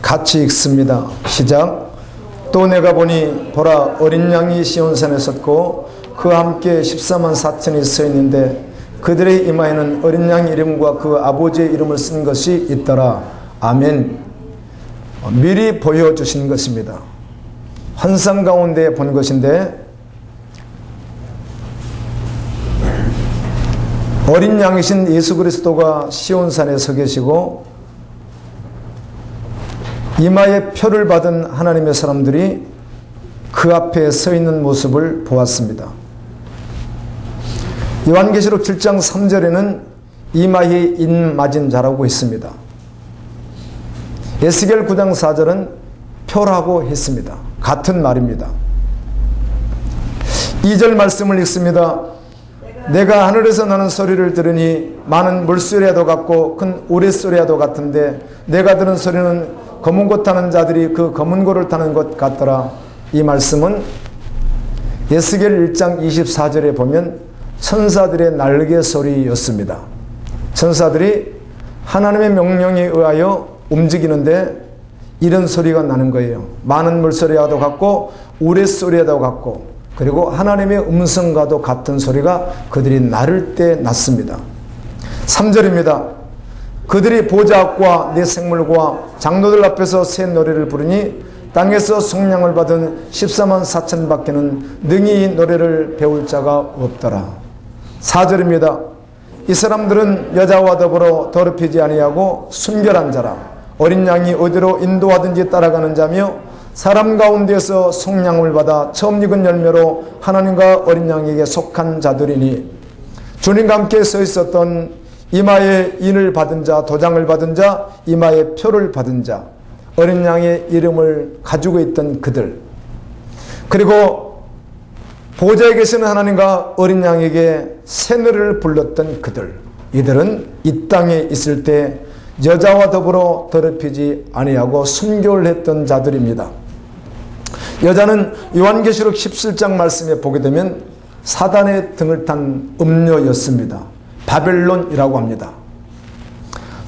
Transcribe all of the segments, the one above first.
같이 읽습니다. 시작. 또 내가 보니 보라 어린 양이 시온산에 섰고 그와 함께 14만 4천이 서 있는데 그들의 이마에는 어린 양 이름과 그 아버지의 이름을 쓴 것이 있더라. 아멘. 미리 보여주신 것입니다. 환상 가운데 본 것인데 어린 양이신 예수 그리스도가 시온산에 서 계시고 이마에 표를 받은 하나님의 사람들이 그 앞에 서 있는 모습을 보았습니다. 요한계시록 7장 3절에는 이마에 인 맞은 자라고 했습니다. 에스겔 9장 4절은 표라고 했습니다. 같은 말입니다. 2절 말씀을 읽습니다. 내가 하늘에서 나는 소리를 들으니 많은 물소리와도 같고 큰 우레소리와도 같은데 내가 들은 소리는 검은 고 타는 자들이 그 검은 고를 타는 것 같더라. 이 말씀은 에스겔 1장 24절에 보면 천사들의 날개 소리였습니다. 천사들이 하나님의 명령에 의하여 움직이는데 이런 소리가 나는 거예요. 많은 물소리와도 같고 우레소리와도 같고 그리고 하나님의 음성과도 같은 소리가 그들이 나를 때 났습니다. 3절입니다. 그들이 보좌 앞과 내 생물과 장로들 앞에서 새 노래를 부르니 땅에서 속량을 받은 14만 4천 밖에는 능히 이 노래를 배울 자가 없더라. 4절입니다. 이 사람들은 여자와 더불어 더럽히지 아니하고 순결한 자라. 어린 양이 어디로 인도하든지 따라가는 자며 사람 가운데서 속량을 받아 처음 익은 열매로 하나님과 어린 양에게 속한 자들이니 주님과 함께 서 있었던 이마에 인을 받은 자, 도장을 받은 자, 이마에 표를 받은 자, 어린 양의 이름을 가지고 있던 그들, 그리고 보좌에 계시는 하나님과 어린 양에게 새 노래를 불렀던 그들, 이들은 이 땅에 있을 때 여자와 더불어 더럽히지 아니하고 순결했던 자들입니다. 여자는 요한계시록 17장 말씀에 보게 되면 사단의 등을 탄 음녀였습니다. 바벨론이라고 합니다.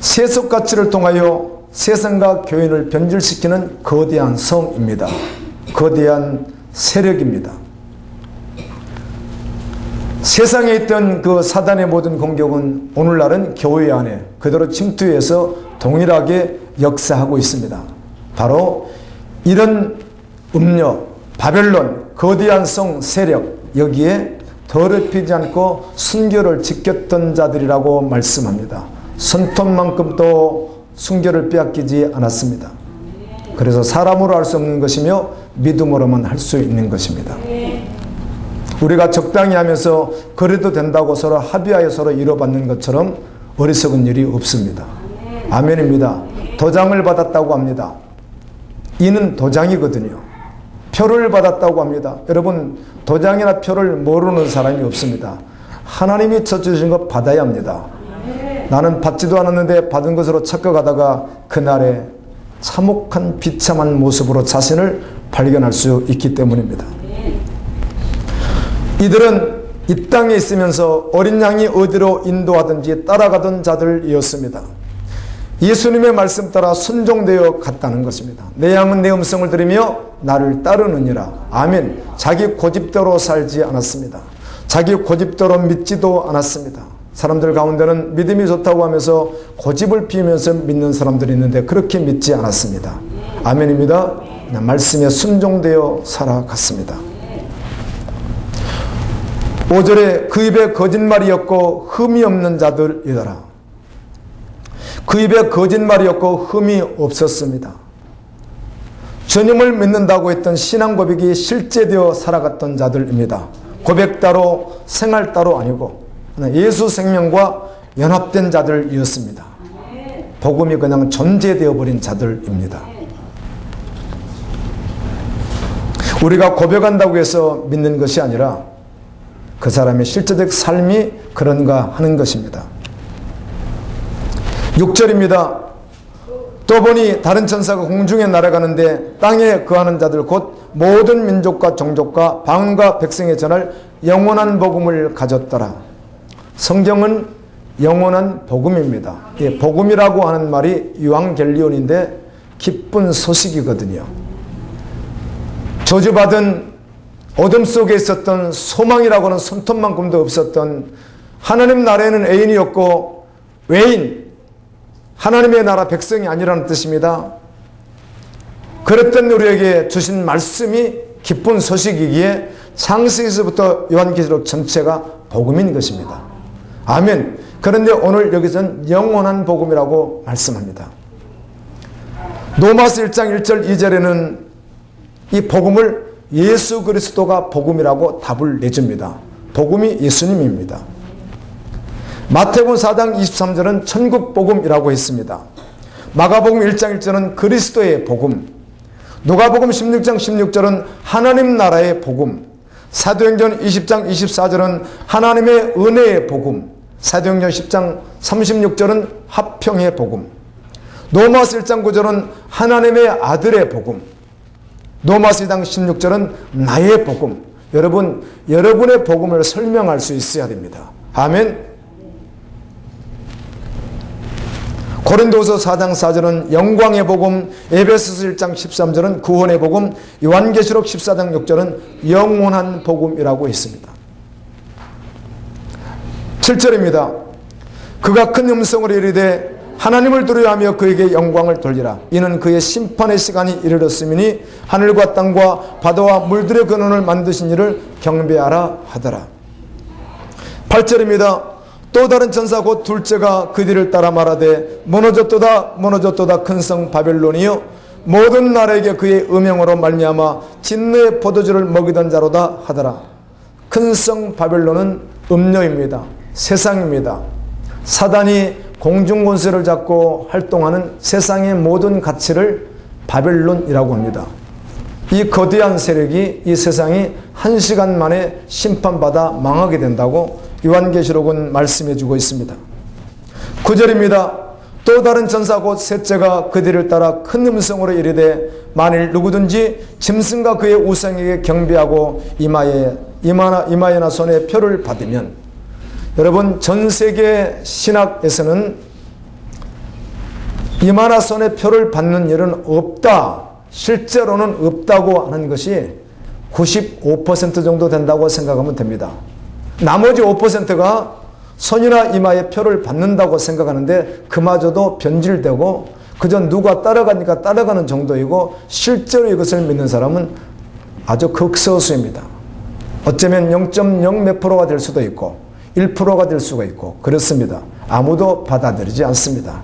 세속가치를 통하여 세상과 교인을 변질시키는 거대한 성입니다. 거대한 세력입니다. 세상에 있던 그 사단의 모든 공격은 오늘날은 교회 안에 그대로 침투해서 동일하게 역사하고 있습니다. 바로 이런 음녀, 바벨론, 거대한 성 세력, 여기에 더럽히지 않고 순결을 지켰던 자들이라고 말씀합니다. 손톱만큼도 순결을 빼앗기지 않았습니다. 그래서 사람으로 할 수 없는 것이며 믿음으로만 할 수 있는 것입니다. 우리가 적당히 하면서 그래도 된다고 서로 합의하여 서로 이뤄받는 것처럼 어리석은 일이 없습니다. 아멘입니다. 도장을 받았다고 합니다. 이는 도장이거든요. 표를 받았다고 합니다. 여러분, 도장이나 표를 모르는 사람이 없습니다. 하나님이 쳐주신 것 받아야 합니다. 나는 받지도 않았는데 받은 것으로 착각하다가 그날에 참혹한 비참한 모습으로 자신을 발견할 수 있기 때문입니다. 이들은 이 땅에 있으면서 어린 양이 어디로 인도하든지 따라가던 자들이었습니다. 예수님의 말씀 따라 순종되어 갔다는 것입니다. 내 양은 내 음성을 들으며 나를 따르느니라. 아멘. 자기 고집대로 살지 않았습니다. 자기 고집대로 믿지도 않았습니다. 사람들 가운데는 믿음이 좋다고 하면서 고집을 피우면서 믿는 사람들이 있는데 그렇게 믿지 않았습니다. 아멘입니다. 그냥 말씀에 순종되어 살아갔습니다. 5절에 그 입에 거짓말이 없고 흠이 없는 자들이더라. 그 입에 거짓말이 없고 흠이 없었습니다. 주님을 믿는다고 했던 신앙 고백이 실제되어 살아갔던 자들입니다. 고백 따로 생활 따로 아니고 예수 생명과 연합된 자들이었습니다. 복음이 그냥 존재되어 버린 자들입니다. 우리가 고백한다고 해서 믿는 것이 아니라 그 사람의 실제적 삶이 그런가 하는 것입니다. 6절입니다. 또 보니 다른 천사가 공중에 날아가는데 땅에 거하는 자들 곧 모든 민족과 종족과 방언과 백성에 전할 영원한 복음을 가졌더라. 성경은 영원한 복음입니다. 복음이라고 하는 말이 유앙겔리온인데 기쁜 소식이거든요. 저주받은 어둠 속에 있었던 소망이라고는 손톱만큼도 없었던 하나님 나라에는 애인이 없고 외인, 하나님의 나라 백성이 아니라는 뜻입니다. 그랬던 우리에게 주신 말씀이 기쁜 소식이기에 창세기서부터 요한계시록 전체가 복음인 것입니다. 아멘. 그런데 오늘 여기서는 영원한 복음이라고 말씀합니다. 로마서 1장 1절 2절에는 이 복음을 예수 그리스도가 복음이라고 답을 내줍니다. 복음이 예수님입니다. 마태복음 4장 23절은 천국 복음이라고 했습니다. 마가복음 1장 1절은 그리스도의 복음, 누가복음 16장 16절은 하나님 나라의 복음, 사도행전 20장 24절은 하나님의 은혜의 복음, 사도행전 10장 36절은 화평의 복음, 로마서 1장 9절은 하나님의 아들의 복음, 로마서 2장 16절은 나의 복음. 여러분, 여러분의 복음을 설명할 수 있어야 됩니다. 아멘. 고린도서 4장 4절은 영광의 복음, 에베소서 1장 13절은 구원의 복음, 요한계시록 14장 6절은 영원한 복음이라고 했습니다. 7절입니다. 그가 큰 음성으로 이르되 하나님을 두려워하며 그에게 영광을 돌리라. 이는 그의 심판의 시간이 이르렀음이니 하늘과 땅과 바다와 물들의 근원을 만드신 이를 경배하라 하더라. 8절입니다. 또 다른 천사 곧 둘째가 그 뒤를 따라 말하되 무너졌도다 무너졌도다 큰 성 바벨론이여 모든 나라에게 그의 음행으로 말미암아 진노의 포도주를 먹이던 자로다 하더라. 큰 성 바벨론은 음료입니다. 세상입니다. 사단이 공중권세를 잡고 활동하는 세상의 모든 가치를 바벨론이라고 합니다. 이 거대한 세력이 이 세상이 한 시간 만에 심판받아 망하게 된다고 요한계시록은 말씀해 주고 있습니다. 9절입니다. 또 다른 천사 곧 셋째가 그 뒤를 따라 큰 음성으로 이르되 만일 누구든지 짐승과 그의 우상에게 경배하고 이마나 손에 표를 받으면, 여러분 전 세계 신학에서는 이마나 손에 표를 받는 일은 없다, 실제로는 없다고 하는 것이 95% 정도 된다고 생각하면 됩니다. 나머지 5%가 손이나 이마에 표를 받는다고 생각하는데 그마저도 변질되고 그저 누가 따라가니까 따라가는 정도이고 실제로 이것을 믿는 사람은 아주 극소수입니다. 어쩌면 0.0 몇 프로가 될 수도 있고 1%가 될 수가 있고 그렇습니다. 아무도 받아들이지 않습니다.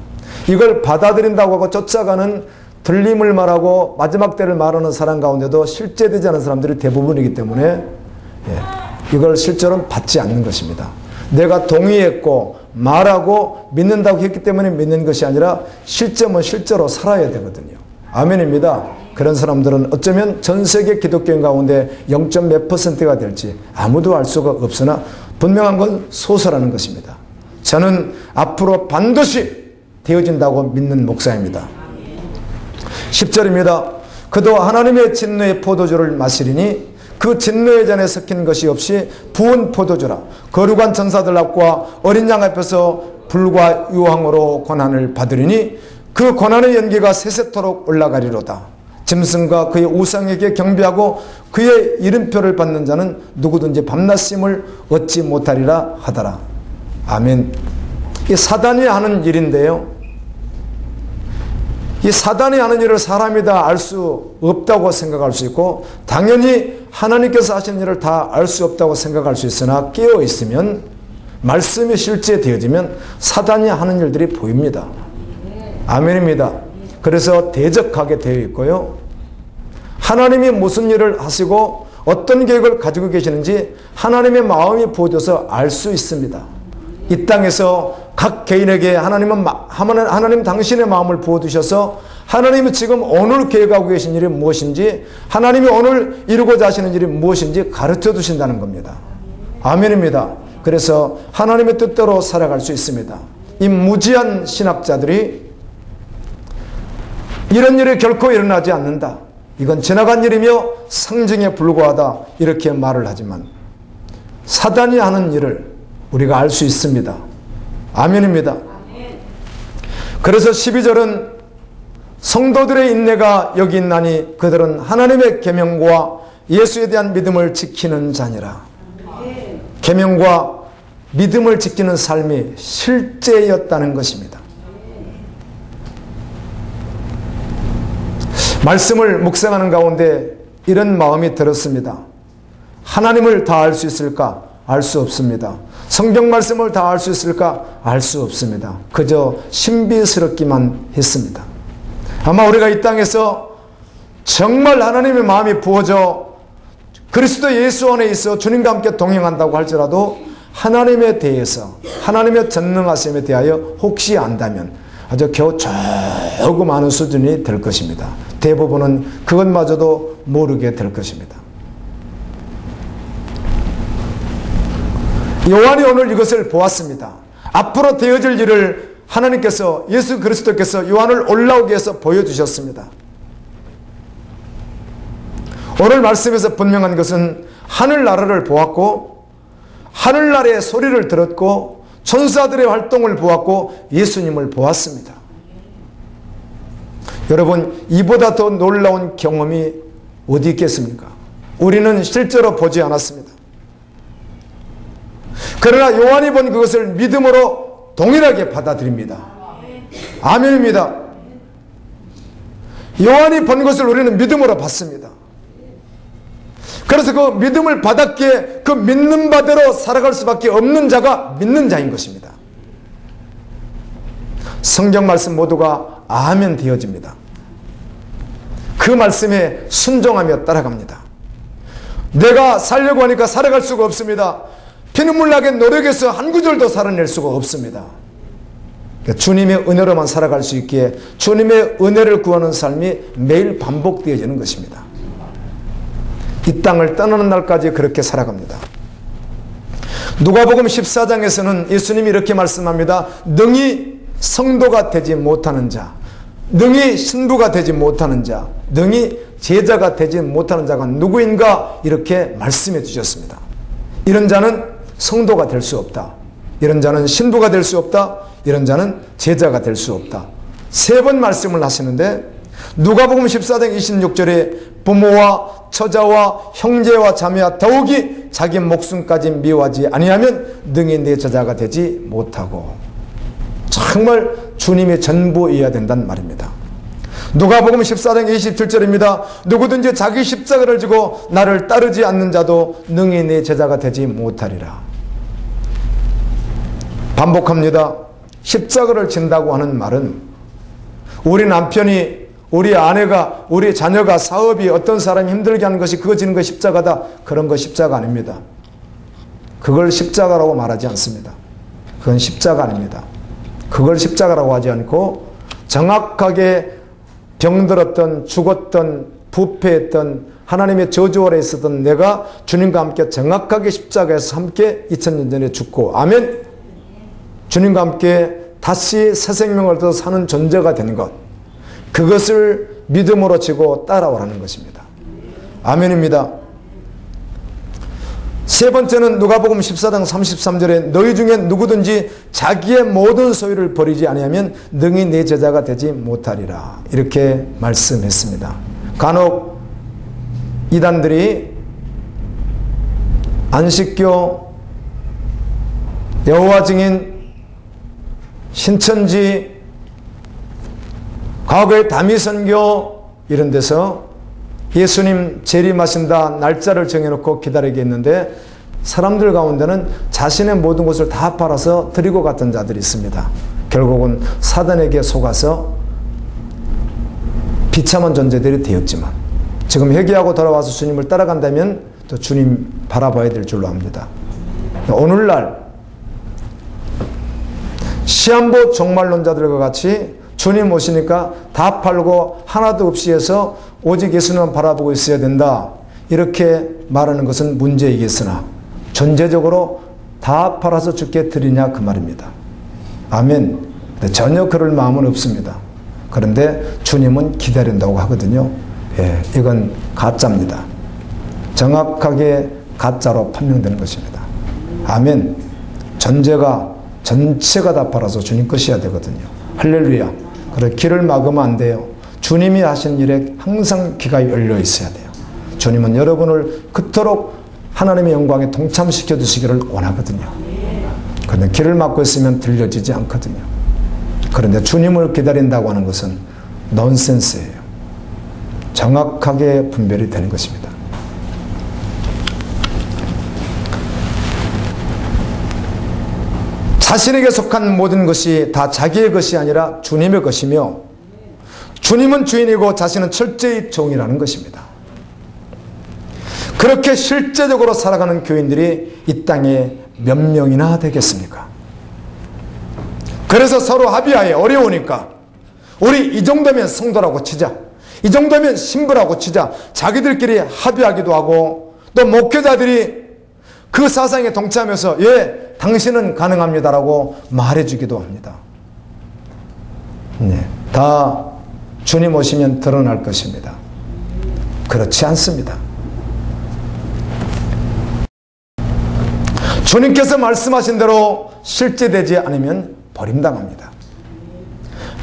이걸 받아들인다고 하고 쫓아가는 들림을 말하고 마지막 때를 말하는 사람 가운데도 실제되지 않은 사람들이 대부분이기 때문에 이걸 실제로는 받지 않는 것입니다. 내가 동의했고 말하고 믿는다고 했기 때문에 믿는 것이 아니라 실제면 실제로 살아야 되거든요. 아멘입니다. 그런 사람들은 어쩌면 전 세계 기독교인 가운데 0. 몇 %가 될지 아무도 알 수가 없으나 분명한 건 소수라는 것입니다. 저는 앞으로 반드시 되어진다고 믿는 목사입니다. 10절입니다. 그도 하나님의 진노의 포도주를 마시리니 그 진노의 잔에 섞인 것이 없이 부은 포도주라. 거룩한 천사들 앞과 어린 양 앞에서 불과 유황으로 고난을 받으리니 그 고난의 연기가 세세토록 올라가리로다. 짐승과 그의 우상에게 경배하고 그의 이름표를 받는 자는 누구든지 밤낮 쉼을 얻지 못하리라 하더라. 아멘. 이 사단이 하는 일인데요. 이 사단이 하는 일을 사람이 다 알 수 없다고 생각할 수 있고 당연히 하나님께서 하시는 일을 다 알 수 없다고 생각할 수 있으나 깨어 있으면 말씀이 실제 되어지면 사단이 하는 일들이 보입니다. 아멘입니다. 그래서 대적하게 되어 있고요. 하나님이 무슨 일을 하시고 어떤 계획을 가지고 계시는지 하나님의 마음이 부어져서 알 수 있습니다. 이 땅에서 각 개인에게 하나님 당신의 마음을 부어두셔서 하나님이 지금 오늘 계획하고 계신 일이 무엇인지 하나님이 오늘 이루고자 하시는 일이 무엇인지 가르쳐 두신다는 겁니다. 아멘입니다. 그래서 하나님의 뜻대로 살아갈 수 있습니다. 이 무지한 신학자들이 이런 일이 결코 일어나지 않는다. 이건 지나간 일이며 상징에 불과하다. 이렇게 말을 하지만 사단이 하는 일을 우리가 알 수 있습니다. 아멘입니다. 그래서 12절은 성도들의 인내가 여기 있나니 그들은 하나님의 계명과 예수에 대한 믿음을 지키는 자니라. 계명과 믿음을 지키는 삶이 실제였다는 것입니다. 말씀을 묵상하는 가운데 이런 마음이 들었습니다. 하나님을 다 알 수 있을까? 알 수 없습니다. 성경 말씀을 다 알 수 있을까? 알 수 없습니다. 그저 신비스럽기만 했습니다. 아마 우리가 이 땅에서 정말 하나님의 마음이 부어져 그리스도 예수 안에 있어 주님과 함께 동행한다고 할지라도 하나님에 대해서, 하나님의 전능하심에 대하여 혹시 안다면 아주 겨우 조금 아는 수준이 될 것입니다. 대부분은 그것마저도 모르게 될 것입니다. 요한이 오늘 이것을 보았습니다. 앞으로 되어질 일을 하나님께서, 예수 그리스도께서 요한을 올라오게 해서 보여주셨습니다. 오늘 말씀에서 분명한 것은 하늘나라를 보았고 하늘나라의 소리를 들었고 천사들의 활동을 보았고 예수님을 보았습니다. 여러분, 이보다 더 놀라운 경험이 어디 있겠습니까? 우리는 실제로 보지 않았습니다. 그러나 요한이 본 그것을 믿음으로 동일하게 받아들입니다. 아멘입니다. 요한이 본 것을 우리는 믿음으로 받습니다. 그래서 그 믿음을 받았기에 그 믿는 바대로 살아갈 수밖에 없는 자가 믿는 자인 것입니다. 성경 말씀 모두가 아멘 되어집니다. 그 말씀에 순종하며 따라갑니다. 내가 살려고 하니까 살아갈 수가 없습니다. 피눈물 나게 노력해서 한 구절도 살아낼 수가 없습니다. 주님의 은혜로만 살아갈 수 있기에 주님의 은혜를 구하는 삶이 매일 반복되어지는 것입니다. 이 땅을 떠나는 날까지 그렇게 살아갑니다. 누가복음 14장에서는 예수님이 이렇게 말씀합니다. 능히 성도가 되지 못하는 자, 능히 신부가 되지 못하는 자, 능히 제자가 되지 못하는 자가 누구인가 이렇게 말씀해 주셨습니다. 이런 자는 성도가 될 수 없다. 이런 자는 신부가 될 수 없다. 이런 자는 제자가 될 수 없다. 세 번 말씀을 하시는데 누가복음 14장 26절에 부모와 처자와 형제와 자매와 더욱이 자기 목숨까지 미워하지 아니하면 능히 내 제자가 되지 못하고, 정말 주님의 전부이어야 된다는 말입니다. 누가복음 14장 27절입니다. 누구든지 자기 십자가를 지고 나를 따르지 않는 자도 능히 내 제자가 되지 못하리라. 반복합니다. 십자가를 진다고 하는 말은 우리 남편이, 우리 아내가, 우리 자녀가, 사업이 어떤 사람이 힘들게 하는 것이 그거 지는 거 십자가다. 그런 거 십자가 아닙니다. 그걸 십자가라고 말하지 않습니다. 그건 십자가 아닙니다. 그걸 십자가라고 하지 않고 정확하게 병들었던, 죽었던, 부패했던, 하나님의 저주 아래 있었던 내가 주님과 함께 정확하게 십자가에서 함께 2000년 전에 죽고, 아멘, 주님과 함께 다시 새 생명을 얻어 사는 존재가 되는 것, 그것을 믿음으로 지고 따라오라는 것입니다. 아멘입니다. 세 번째는 누가복음 14장 33절에 너희 중에 누구든지 자기의 모든 소유를 버리지 아니하면 능히 내 제자가 되지 못하리라. 이렇게 말씀했습니다. 간혹 이단들이 안식교, 여호와 증인, 신천지, 과거의 다미선교 이런 데서 예수님 재림하신다 날짜를 정해놓고 기다리게 했는데 사람들 가운데는 자신의 모든 것을 다 팔아서 드리고 갔던 자들이 있습니다. 결국은 사단에게 속아서 비참한 존재들이 되었지만 지금 회개하고 돌아와서 주님을 따라간다면 또 주님 바라봐야 될 줄로 압니다. 오늘날 시한부 종말론자들과 같이 주님 오시니까 다 팔고 하나도 없이 해서 오직 예수님만 바라보고 있어야 된다, 이렇게 말하는 것은 문제이겠으나 전제적으로 다 팔아서 주께 드리냐 그 말입니다. 아멘. 전혀 그럴 마음은 없습니다. 그런데 주님은 기다린다고 하거든요. 예, 이건 가짜입니다. 정확하게 가짜로 판명되는 것입니다. 아멘. 전체가 다 팔아서 주님 것이어야 되거든요. 할렐루야. 그래, 길을 막으면 안 돼요. 주님이 하신 일에 항상 귀가 열려 있어야 돼요. 주님은 여러분을 그토록 하나님의 영광에 동참시켜 주시기를 원하거든요. 그런데 길을 막고 있으면 들려지지 않거든요. 그런데 주님을 기다린다고 하는 것은 넌센스예요. 정확하게 분별이 되는 것입니다. 자신에게 속한 모든 것이 다 자기의 것이 아니라 주님의 것이며 주님은 주인이고 자신은 철저히 종이라는 것입니다. 그렇게 실제적으로 살아가는 교인들이 이 땅에 몇 명이나 되겠습니까? 그래서 서로 합의하에 어려우니까 우리 이 정도면 성도라고 치자, 이 정도면 신부라고 치자, 자기들끼리 합의하기도 하고 또 목회자들이 그 사상에 동참해서 예, 당신은 가능합니다라고 말해주기도 합니다. 네, 다 주님 오시면 드러날 것입니다. 그렇지 않습니다. 주님께서 말씀하신 대로 실제되지 않으면 버림당합니다.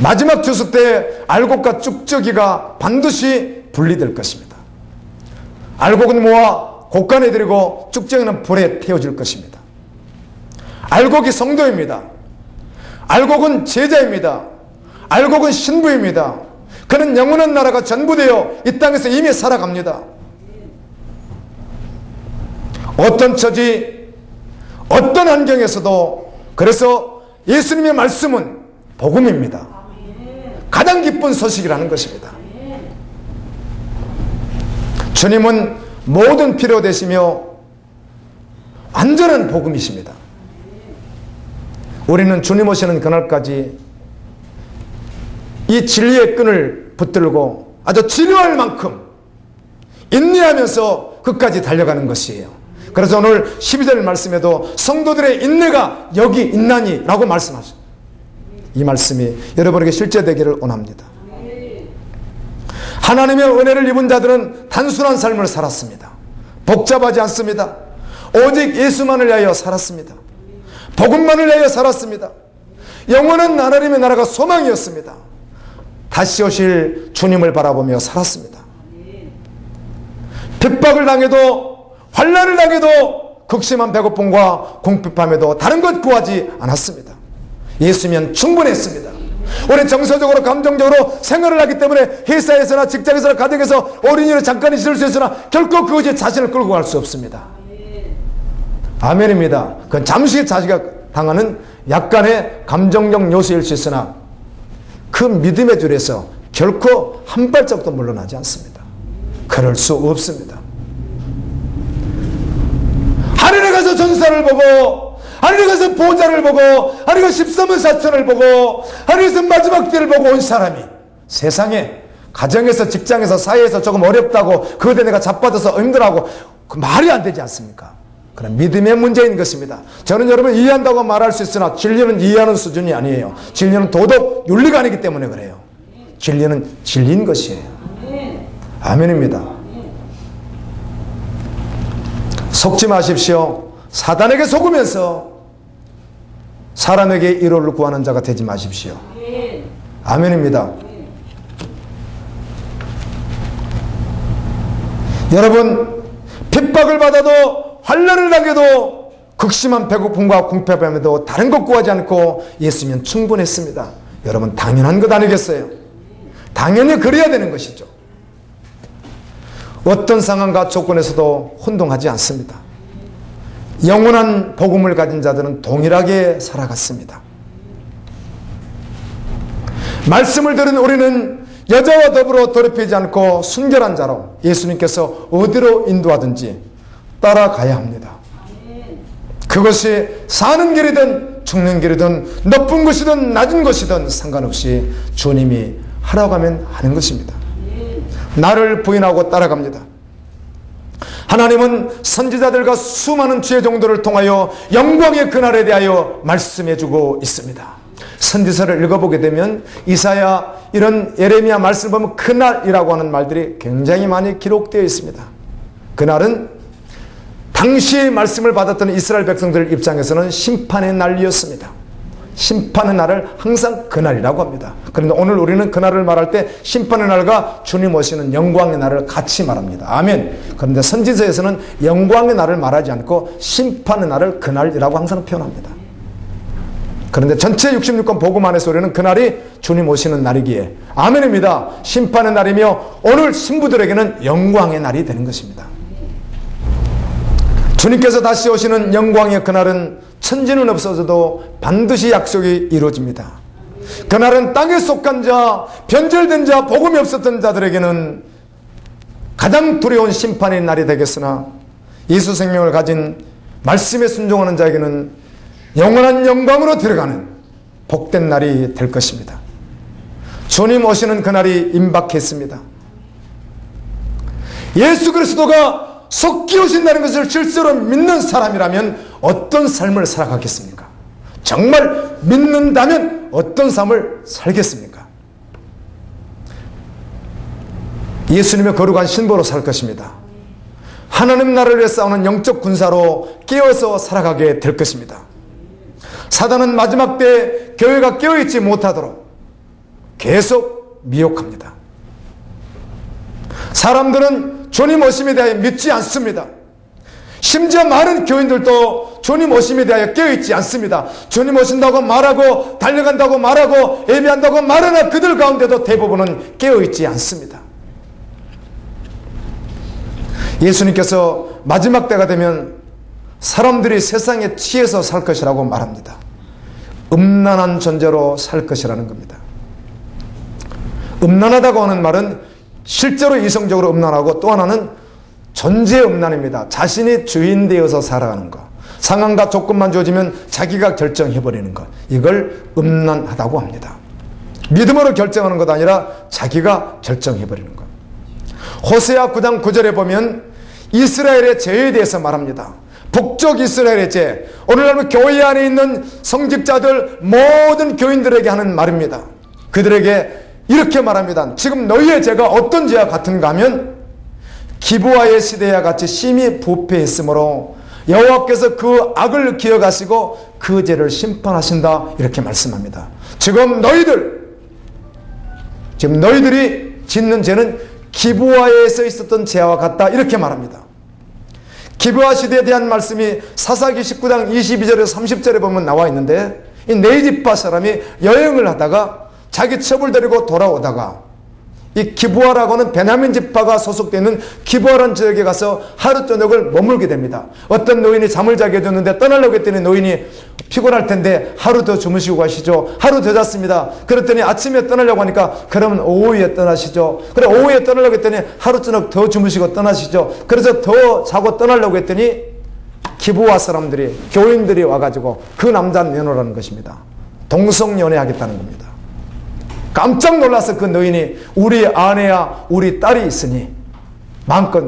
마지막 주수 때 알곡과 쭉저기가 반드시 분리될 것입니다. 알곡은 모아 곡간에 들이고 쭉저기는 불에 태워질 것입니다. 알곡이 성도입니다. 알곡은 제자입니다. 알곡은 신부입니다. 그는 영원한 나라가 전부되어 이 땅에서 이미 살아갑니다. 어떤 처지, 어떤 환경에서도 그래서 예수님의 말씀은 복음입니다. 가장 기쁜 소식이라는 것입니다. 주님은 모든 필요 되시며 완전한 복음이십니다. 우리는 주님 오시는 그날까지 이 진리의 끈을 붙들고 아주 지루할 만큼 인내하면서 끝까지 달려가는 것이에요. 그래서 오늘 12절 말씀에도 성도들의 인내가 여기 있나니 라고 말씀하셨어요. 이 말씀이 여러분에게 실제되기를 원합니다. 하나님의 은혜를 입은 자들은 단순한 삶을 살았습니다. 복잡하지 않습니다. 오직 예수만을 위하여 살았습니다. 복음만을 위하여 살았습니다. 영원한 하나님의 나라가 소망이었습니다. 다시 오실 주님을 바라보며 살았습니다. 핍박을 당해도 환난을 당해도 극심한 배고픔과 궁핍함에도 다른 것 구하지 않았습니다. 예수면 충분했습니다. 우리 정서적으로 감정적으로 생활을 하기 때문에 회사에서나 직장에서나 가정에서 어린이를 잠깐 있을 수 있으나 결코 그것이 자신을 끌고 갈 수 없습니다. 아멘입니다. 그건 잠시 자기가 당하는 약간의 감정적 요소일 수 있으나 그 믿음의 줄에서 결코 한 발짝도 물러나지 않습니다. 그럴 수 없습니다. 하늘에 가서 전사를 보고 하늘에 가서 보좌를 보고 하늘에 가서 13만 4천을 보고 하늘에서 마지막 때를 보고 온 사람이 세상에 가정에서 직장에서 사회에서 조금 어렵다고 그것에 내가 자빠져서 힘들어하고 그 말이 안 되지 않습니까? 그런 믿음의 문제인 것입니다. 저는 여러분 이해한다고 말할 수 있으나 진리는 이해하는 수준이 아니에요. 진리는 도덕 윤리가 아니기 때문에 그래요. 진리는 진리인 것이에요. 아멘입니다. 속지 마십시오. 사단에게 속으면서 사람에게 위로를 구하는 자가 되지 마십시오. 아멘입니다. 여러분 핍박을 받아도 환난을 당해도 극심한 배고픔과 궁핍함에도 다른 것 구하지 않고 예수면 충분했습니다. 여러분 당연한 것 아니겠어요? 당연히 그래야 되는 것이죠. 어떤 상황과 조건에서도 혼동하지 않습니다. 영원한 복음을 가진 자들은 동일하게 살아갔습니다. 말씀을 들은 우리는 여자와 더불어 더럽히지 않고 순결한 자로 예수님께서 어디로 인도하든지 따라가야 합니다. 그것이 사는 길이든 죽는 길이든 높은 곳이든 낮은 곳이든 상관없이 주님이 하라고 하면 하는 것입니다. 나를 부인하고 따라갑니다. 하나님은 선지자들과 수많은 주의 종들을 통하여 영광의 그날에 대하여 말씀해주고 있습니다. 선지서를 읽어보게 되면 이사야 이런 예레미야 말씀을 보면 그날이라고 하는 말들이 굉장히 많이 기록되어 있습니다. 그날은 당시 말씀을 받았던 이스라엘 백성들 입장에서는 심판의 날이었습니다. 심판의 날을 항상 그날이라고 합니다. 그런데 오늘 우리는 그날을 말할 때 심판의 날과 주님 오시는 영광의 날을 같이 말합니다. 아멘. 그런데 선지서에서는 영광의 날을 말하지 않고 심판의 날을 그날이라고 항상 표현합니다. 그런데 전체 66권 복음 안에서 우리는 그날이 주님 오시는 날이기에 아멘입니다. 심판의 날이며 오늘 신부들에게는 영광의 날이 되는 것입니다. 주님께서 다시 오시는 영광의 그날은 천지는 없어져도 반드시 약속이 이루어집니다. 그날은 땅에 속한 자, 변절된 자, 복음이 없었던 자들에게는 가장 두려운 심판의 날이 되겠으나 예수 생명을 가진 말씀에 순종하는 자에게는 영원한 영광으로 들어가는 복된 날이 될 것입니다. 주님 오시는 그날이 임박했습니다. 예수 그리스도가 속히 오신다는 것을 실제로 믿는 사람이라면 어떤 삶을 살아가겠습니까? 정말 믿는다면 어떤 삶을 살겠습니까? 예수님의 거룩한 신부로 살 것입니다. 하나님 나라를 위해 싸우는 영적 군사로 깨어서 살아가게 될 것입니다. 사단은 마지막 때 교회가 깨어있지 못하도록 계속 미혹합니다. 사람들은 주님 오심에 대하여 믿지 않습니다. 심지어 많은 교인들도 주님 오심에 대하여 깨어있지 않습니다. 주님 오신다고 말하고 달려간다고 말하고 예배한다고 말하나 그들 가운데도 대부분은 깨어있지 않습니다. 예수님께서 마지막 때가 되면 사람들이 세상에 취해서 살 것이라고 말합니다. 음란한 존재로 살 것이라는 겁니다. 음란하다고 하는 말은 실제로 이성적으로 음란하고 또 하나는 존재 음란입니다. 자신이 주인 되어서 살아가는 것. 상황과 조건만 주어지면 자기가 결정해버리는 것. 이걸 음란하다고 합니다. 믿음으로 결정하는 것 아니라 자기가 결정해버리는 것. 호세아 9장 9절에 보면 이스라엘의 죄에 대해서 말합니다. 북쪽 이스라엘의 죄. 오늘날 교회 안에 있는 성직자들 모든 교인들에게 하는 말입니다. 그들에게 이렇게 말합니다. 지금 너희의 죄가 어떤 죄와 같은가 하면 기브아의 시대와 같이 심히 부패했으므로 여호와께서 그 악을 기억하시고 그 죄를 심판하신다 이렇게 말씀합니다. 지금 너희들이 짓는 죄는 기브아에서 있었던 죄와 같다 이렇게 말합니다. 기브아 시대에 대한 말씀이 사사기 19장 22절에서 30절에 보면 나와 있는데 이 네지파 사람이 여행을 하다가 자기 첩을 데리고 돌아오다가 이 기브아라고 하는 베냐민 지파가 소속되어 있는 기브아라는 지역에 가서 하루 저녁을 머물게 됩니다. 어떤 노인이 잠을 자게 해줬는데 떠나려고 했더니 노인이 피곤할 텐데 하루 더 주무시고 가시죠. 하루 더 잤습니다. 그랬더니 아침에 떠나려고 하니까 그러면 오후에 떠나시죠. 그래 오후에 떠나려고 했더니 하루 저녁 더 주무시고 떠나시죠. 그래서 더 자고 떠나려고 했더니 기브아 사람들이 교인들이 와가지고 그 남자는 내놓으라는 것입니다. 동성연애하겠다는 겁니다. 깜짝 놀라서 그 노인이 우리 아내야 우리 딸이 있으니 마음껏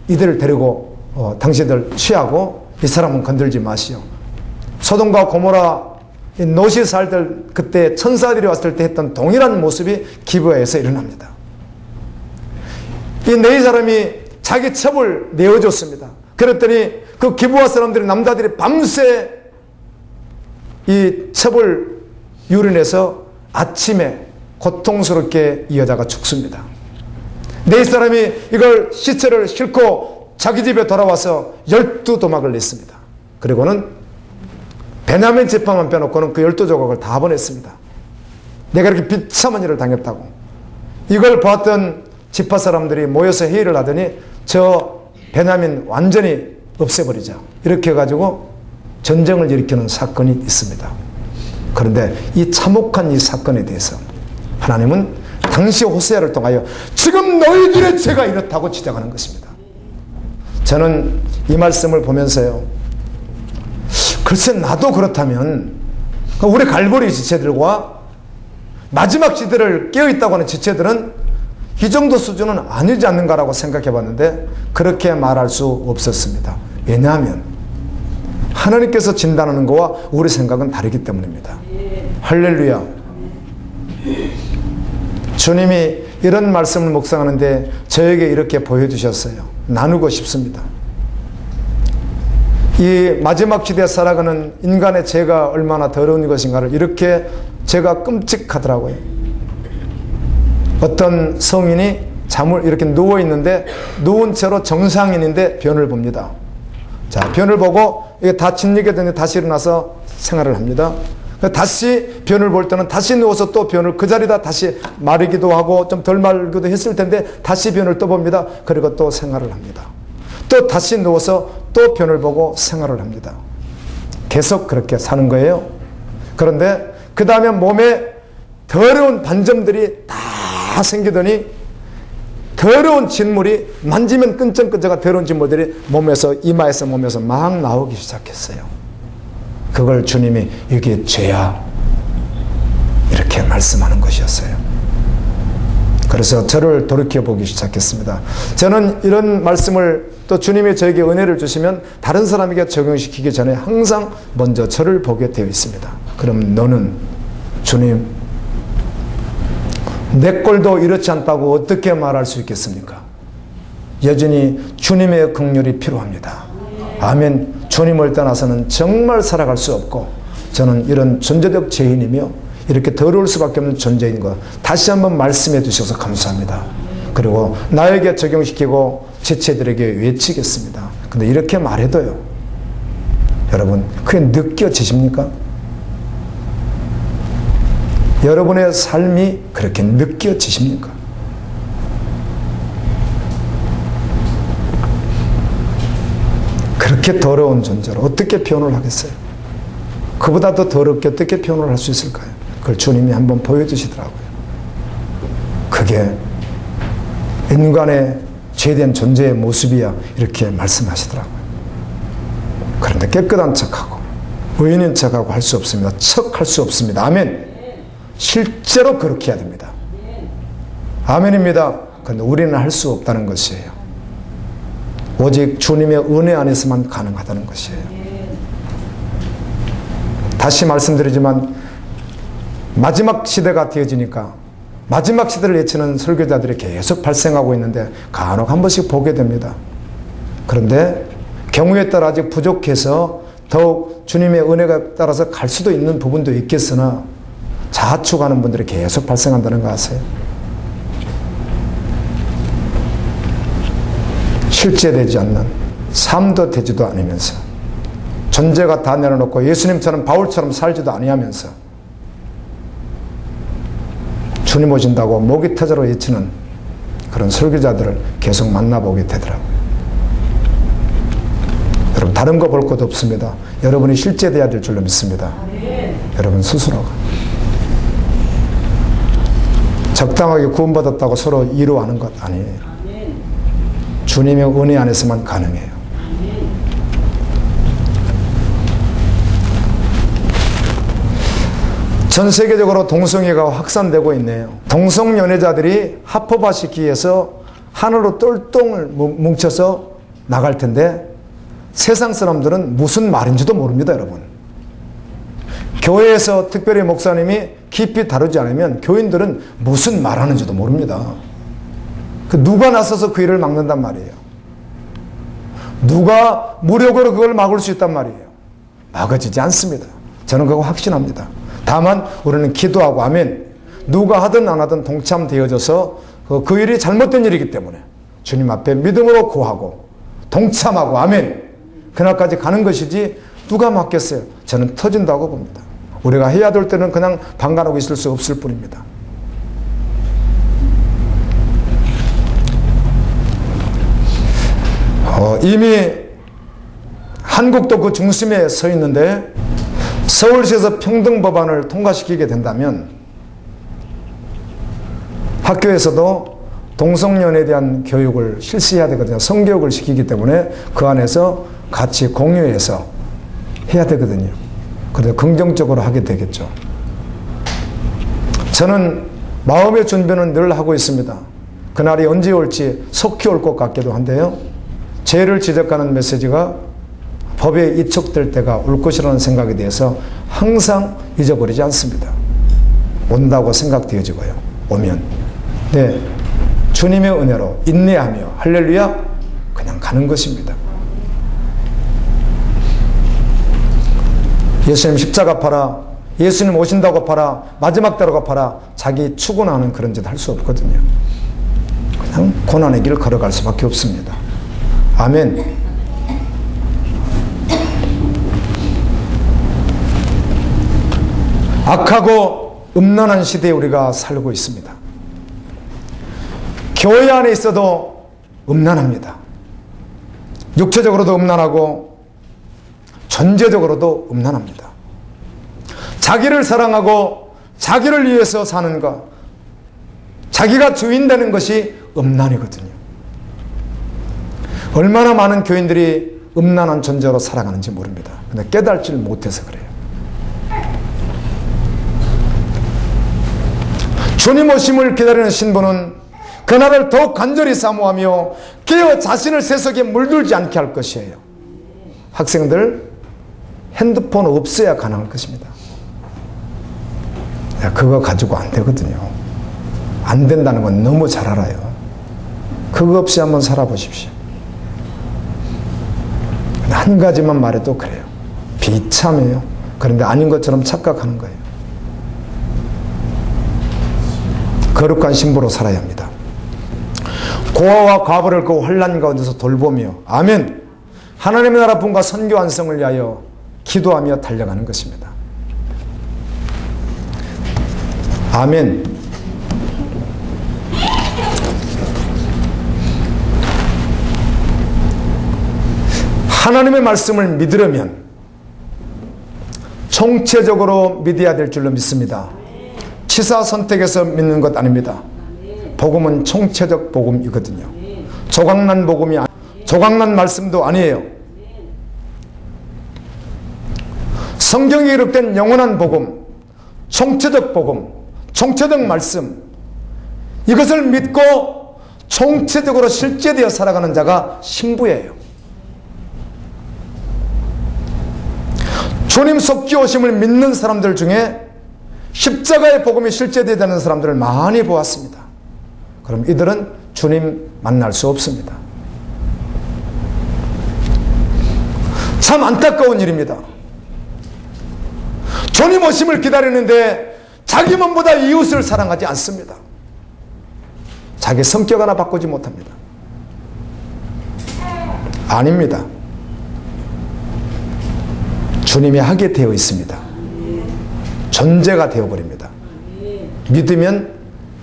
이들을 데리고 당신들 취하고 이 사람은 건들지 마시오. 소돔과 고모라 노시 살들 그때 천사들이 왔을 때 했던 동일한 모습이 기브아에서 일어납니다. 이 네 사람이 자기 첩을 내어줬습니다. 그랬더니 그 기브아 사람들이 남자들이 밤새 이 첩을 유린해서 아침에 고통스럽게 이 여자가 죽습니다. 네 사람이 이걸 시체를 싣고 자기 집에 돌아와서 12도막을 냈습니다. 그리고는 베냐민 지파만 빼놓고는 그 12조각을 다 보냈습니다. 내가 이렇게 비참한 일을 당했다고. 이걸 보았던 지파 사람들이 모여서 회의를 하더니 저 베냐민 완전히 없애버리자. 이렇게 해가지고 전쟁을 일으키는 사건이 있습니다. 그런데 이 참혹한 이 사건에 대해서 하나님은 당시 호세아를 통하여 지금 너희들의 죄가 이렇다고 지적하는 것입니다. 저는 이 말씀을 보면서요, 글쎄 나도 그렇다면 우리 갈보리 지체들과 마지막 시대를 깨어있다고 하는 지체들은 이 정도 수준은 아니지 않는가라고 생각해 봤는데 그렇게 말할 수 없었습니다. 왜냐하면 하나님께서 진단하는 것과 우리 생각은 다르기 때문입니다. 할렐루야. 주님이 이런 말씀을 묵상하는데 저에게 이렇게 보여주셨어요. 나누고 싶습니다. 이 마지막 시대에 살아가는 인간의 죄가 얼마나 더러운 것인가를 이렇게 제가 끔찍하더라고요. 어떤 성인이 잠을 이렇게 누워있는데 누운 채로 정상인인데 변을 봅니다. 자, 변을 보고 이게 다 짓이게 되는데 다시 일어나서 생활을 합니다. 다시 변을 볼 때는 다시 누워서 또 변을 그 자리다 다시 마르기도 하고 좀 덜 마르기도 했을 텐데 다시 변을 또 봅니다. 그리고 또 생활을 합니다. 또 다시 누워서 또 변을 보고 생활을 합니다. 계속 그렇게 사는 거예요. 그런데 그 다음에 몸에 더러운 반점들이 다 생기더니 더러운 진물이 만지면 끈적끈적한 더러운 진물들이 몸에서 이마에서 몸에서 막 나오기 시작했어요. 그걸 주님이 이게 죄야 이렇게 말씀하는 것이었어요. 그래서 저를 돌이켜보기 시작했습니다. 저는 이런 말씀을 또 주님이 저에게 은혜를 주시면 다른 사람에게 적용시키기 전에 항상 먼저 저를 보게 되어 있습니다. 그럼 너는 주님 내 꼴도 이렇지 않다고 어떻게 말할 수 있겠습니까? 여전히 주님의 긍휼이 필요합니다. 아멘. 주님을 떠나서는 정말 살아갈 수 없고 저는 이런 존재적 죄인이며 이렇게 더러울 수밖에 없는 존재인 것 다시 한번 말씀해 주셔서 감사합니다. 그리고 나에게 적용시키고 지체들에게 외치겠습니다. 근데 이렇게 말해도요. 여러분 그게 느껴지십니까? 여러분의 삶이 그렇게 느껴지십니까? 그렇게 더러운 존재로 어떻게 표현을 하겠어요? 그보다 더 더럽게 어떻게 표현을 할 수 있을까요? 그걸 주님이 한번 보여주시더라고요. 그게 인간의 죄된 존재의 모습이야 이렇게 말씀하시더라고요. 그런데 깨끗한 척하고 의인인 척하고 할 수 없습니다. 척할 수 없습니다. 아멘. 실제로 그렇게 해야 됩니다. 아멘입니다. 그런데 우리는 할 수 없다는 것이에요. 오직 주님의 은혜 안에서만 가능하다는 것이에요. 다시 말씀드리지만 마지막 시대가 되어지니까 마지막 시대를 예치는 설교자들이 계속 발생하고 있는데 간혹 한 번씩 보게 됩니다. 그런데 경우에 따라 아직 부족해서 더욱 주님의 은혜가 따라서 갈 수도 있는 부분도 있겠으나 자축하는 분들이 계속 발생한다는 거 아세요? 실제되지 않는 삶도 되지도 않으면서 존재가 다 내려놓고 예수님처럼 바울처럼 살지도 아니하면서 주님 오신다고 목이 터져로 외치는 그런 설교자들을 계속 만나보게 되더라고요. 여러분 다른 거 볼 것도 없습니다. 여러분이 실제돼야 될 줄로 믿습니다. 여러분 스스로가 적당하게 구원받았다고 서로 이루어하는 것 아니에요. 주님의 은혜 안에서만 가능해요. 전 세계적으로 동성애가 확산되고 있네요. 동성연애자들이 합법화시키기 위해서 하나로 똘똘 뭉쳐서 나갈 텐데 세상 사람들은 무슨 말인지도 모릅니다, 여러분. 교회에서 특별히 목사님이 깊이 다루지 않으면 교인들은 무슨 말하는지도 모릅니다. 누가 나서서 그 일을 막는단 말이에요. 누가 무력으로 그걸 막을 수 있단 말이에요. 막아지지 않습니다. 저는 그거 확신합니다. 다만 우리는 기도하고 아멘. 누가 하든 안 하든 동참되어져서 그 일이 잘못된 일이기 때문에 주님 앞에 믿음으로 구하고 동참하고 아멘. 그날까지 가는 것이지 누가 막겠어요. 저는 터진다고 봅니다. 우리가 해야 될 때는 그냥 방관하고 있을 수 없을 뿐입니다. 이미 한국도 그 중심에 서 있는데 서울시에서 평등법안을 통과시키게 된다면 학교에서도 동성연애에 대한 교육을 실시해야 되거든요. 성교육을 시키기 때문에 그 안에서 같이 공유해서 해야 되거든요. 그래서 긍정적으로 하게 되겠죠. 저는 마음의 준비는 늘 하고 있습니다. 그날이 언제 올지 속히 올 것 같기도 한데요. 죄를 지적하는 메시지가 법에 이촉될 때가 올 것이라는 생각에 대해서 항상 잊어버리지 않습니다. 온다고 생각되어지고요. 오면 네, 주님의 은혜로 인내하며 할렐루야 그냥 가는 것입니다. 예수님 십자가 팔아, 예수님 오신다고 팔아, 마지막 때라고 팔아 자기 추구하는 그런 짓 할 수 없거든요. 그냥 고난의 길을 걸어갈 수밖에 없습니다. 아멘. 악하고 음란한 시대에 우리가 살고 있습니다. 교회 안에 있어도 음란합니다. 육체적으로도 음란하고 전제적으로도 음란합니다. 자기를 사랑하고 자기를 위해서 사는 것, 자기가 주인 되는 것이 음란이거든요. 얼마나 많은 교인들이 음란한 존재로 살아가는지 모릅니다. 근데 깨달지를 못해서 그래요. 주님 오심을 기다리는 신부는 그날을 더욱 간절히 사모하며 깨어 자신을 세속에 물들지 않게 할 것이에요. 학생들, 핸드폰 없어야 가능할 것입니다. 그거 가지고 안 되거든요. 안 된다는 건 너무 잘 알아요. 그거 없이 한번 살아보십시오. 한 가지만 말해도 그래요. 비참해요. 그런데 아닌 것처럼 착각하는 거예요. 거룩한 신부로 살아야 합니다. 고아와 과부를 그 환난 가운데서 돌보며 아멘, 하나님의 나라 분과 선교 완성을 위하여 기도하며 달려가는 것입니다. 아멘. 하나님의 말씀을 믿으려면 총체적으로 믿어야 될 줄로 믿습니다. 치사 선택해서 믿는 것 아닙니다. 복음은 총체적 복음이거든요. 조각난 복음이 조각난 말씀도 아니에요. 성경에 기록된 영원한 복음, 총체적 복음, 총체적 말씀, 이것을 믿고 총체적으로 실제되어 살아가는 자가 신부예요. 주님 속기 오심을 믿는 사람들 중에 십자가의 복음이 실제되는 사람들을 많이 보았습니다. 그럼 이들은 주님 만날 수 없습니다. 참 안타까운 일입니다. 주님 오심을 기다리는데 자기 몸보다 이웃을 사랑하지 않습니다. 자기 성격 하나 바꾸지 못합니다. 아닙니다. 주님이 하게 되어 있습니다. 존재가 되어버립니다. 믿으면